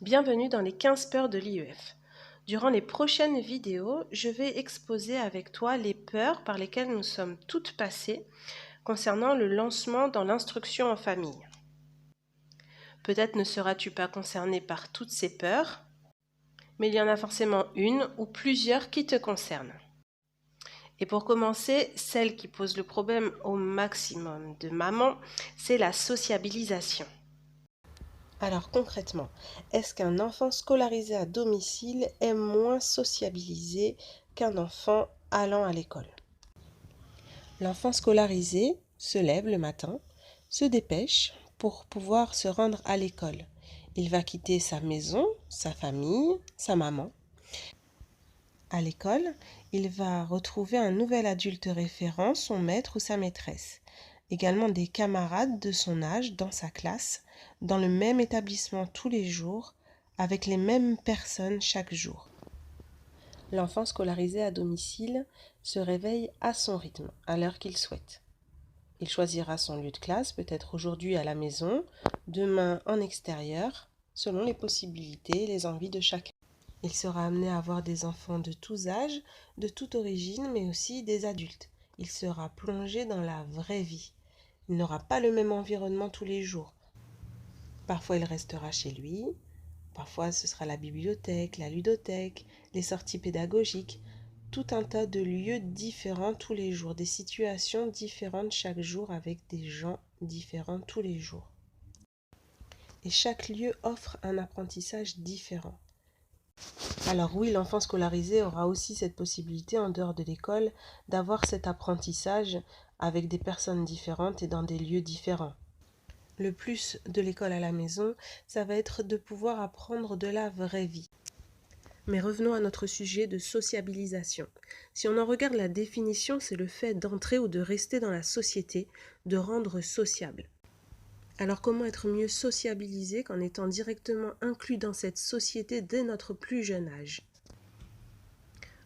Bienvenue dans les 15 peurs de l'IEF. Durant les prochaines vidéos, je vais exposer avec toi les peurs par lesquelles nous sommes toutes passées concernant le lancement dans l'instruction en famille. Peut-être ne seras-tu pas concerné par toutes ces peurs, mais il y en a forcément une ou plusieurs qui te concernent. Et pour commencer, celle qui pose le problème au maximum de mamans, c'est la sociabilisation. Alors concrètement, est-ce qu'un enfant scolarisé à domicile est moins sociabilisé qu'un enfant allant à l'école? L'enfant scolarisé se lève le matin, se dépêche pour pouvoir se rendre à l'école. Il va quitter sa maison, sa famille, sa maman. À l'école, il va retrouver un nouvel adulte référent, son maître ou sa maîtresse. Également des camarades de son âge dans sa classe, dans le même établissement tous les jours, avec les mêmes personnes chaque jour. L'enfant scolarisé à domicile se réveille à son rythme, à l'heure qu'il souhaite. Il choisira son lieu de classe, peut-être aujourd'hui à la maison, demain en extérieur, selon les possibilités et les envies de chacun. Il sera amené à avoir des enfants de tous âges, de toute origine, mais aussi des adultes. Il sera plongé dans la vraie vie. Il n'aura pas le même environnement tous les jours. Parfois, il restera chez lui. Parfois, ce sera la bibliothèque, la ludothèque, les sorties pédagogiques. Tout un tas de lieux différents tous les jours, des situations différentes chaque jour avec des gens différents tous les jours. Et chaque lieu offre un apprentissage différent. Alors oui, l'enfant scolarisé aura aussi cette possibilité en dehors de l'école d'avoir cet apprentissage avec des personnes différentes et dans des lieux différents. Le plus de l'école à la maison, ça va être de pouvoir apprendre de la vraie vie. Mais revenons à notre sujet de sociabilisation. Si on en regarde la définition, c'est le fait d'entrer ou de rester dans la société, de rendre sociable. Alors comment être mieux sociabilisé qu'en étant directement inclus dans cette société dès notre plus jeune âge?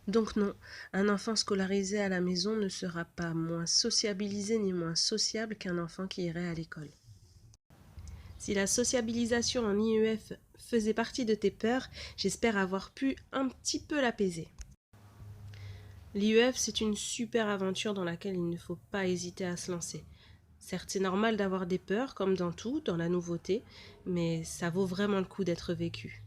Donc non, un enfant scolarisé à la maison ne sera pas moins sociabilisé ni moins sociable qu'un enfant qui irait à l'école. Si la sociabilisation en IEF faisait partie de tes peurs, j'espère avoir pu un petit peu l'apaiser. L'IEF, c'est une super aventure dans laquelle il ne faut pas hésiter à se lancer. Certes, c'est normal d'avoir des peurs, comme dans tout, dans la nouveauté, mais ça vaut vraiment le coup d'être vécu.